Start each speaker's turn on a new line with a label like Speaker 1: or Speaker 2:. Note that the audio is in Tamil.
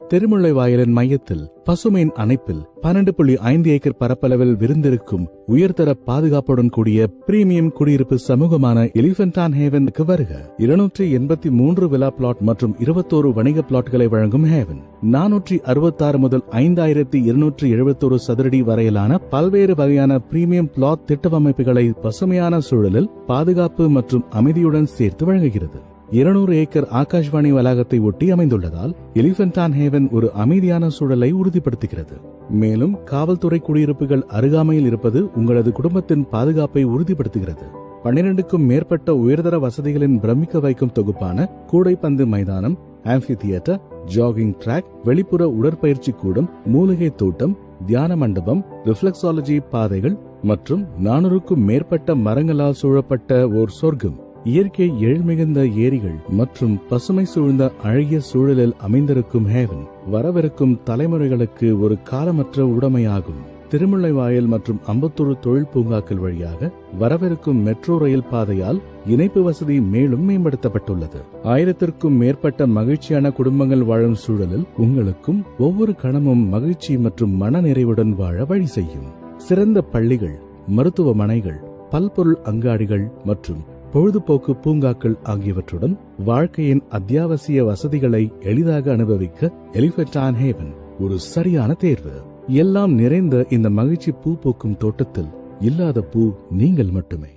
Speaker 1: திருமுல்லைவாயலின் மையத்தில் பசுமையின் அணைப்பில் 12.5 ஏக்கர் பரப்பளவில் விருந்திருக்கும் உயர்தர பாதுகாப்புடன் கூடிய பிரீமியம் குடியிருப்பு சமூகமான எலிபென்ட் ஆன் ஹேவனுக்கு வருக. 283 விலா பிளாட் மற்றும் 21 வணிக பிளாட்களை வழங்கும் ஹேவன் 466 முதல் 5271 சதுரடி வரையிலான பல்வேறு வகையான பிரீமியம் பிளாட் திட்டவமைப்புகளை பசுமையான சூழலில் பாதுகாப்பு மற்றும் அமைதியுடன் சேர்த்து வழங்குகிறது. 200 ஏக்கர் ஆகாஷ்வாணி வளாகத்தை ஒட்டி அமைந்துள்ளதால் எலிபென்ட் ஆன் ஹேவன் ஒரு அமைதியான சூழலை உறுதிப்படுத்துகிறது. மேலும் காவல்துறை குடியிருப்புகள் அருகாமையில் இருப்பது உங்களது குடும்பத்தின் பாதுகாப்பை உறுதிப்படுத்துகிறது. 12க்கும் மேற்பட்ட உயர்தர வசதிகளின் பிரமிக்க வைக்கும் தொகுப்பான கூடைப்பந்து மைதானம், ஆம்பி தியேட்டர், ஜாகிங் டிராக், வெளிப்புற உடற்பயிற்சி கூடம், மூலிகை தோட்டம், தியான மண்டபம், ரிஃப்ளெக்ஸாலஜி பாதைகள் மற்றும் 400க்கும் மேற்பட்ட மரங்களால் சூழப்பட்ட ஓர் சொர்க்கம், இயற்கை எழில்மிகுந்த ஏரிகள் மற்றும் பசுமை சூழ்ந்த அழகிய சூழலில் அமைந்திருக்கும் ஹேவன் வரவிருக்கும் தலைமுறைகளுக்கு ஒரு காலமற்ற உடைமையாகும். திருமுல்லைவாயல் மற்றும் அம்பத்தூர் தொழில் பூங்காக்கள் வழியாக வரவிருக்கும் மெட்ரோ ரயில் பாதையால் இணைப்பு வசதி மேலும் மேம்படுத்தப்பட்டுள்ளது. 1000க்கும் மேற்பட்ட மகிழ்ச்சியான குடும்பங்கள் வாழும் சூழலில் உங்களுக்கும் ஒவ்வொரு கணமும் மகிழ்ச்சி மற்றும் மன நிறைவுடன் வாழ வழி செய்யும். சிறந்த பள்ளிகள், மருத்துவமனைகள், பல்பொருள் அங்காடிகள் மற்றும் பொழுதுபோக்கு பூங்காக்கள் ஆகியவற்றுடன் வாழ்க்கையின் அத்தியாவசிய வசதிகளை எளிதாக அனுபவிக்க எலிபென்ட் ஆன் ஹேவன் ஒரு சரியான தேர்வு. எல்லாம் நிறைந்த இந்த மகிழ்ச்சி பூ பூக்கும் தோட்டத்தில் இல்லாத பூ நீங்கள் மட்டுமே.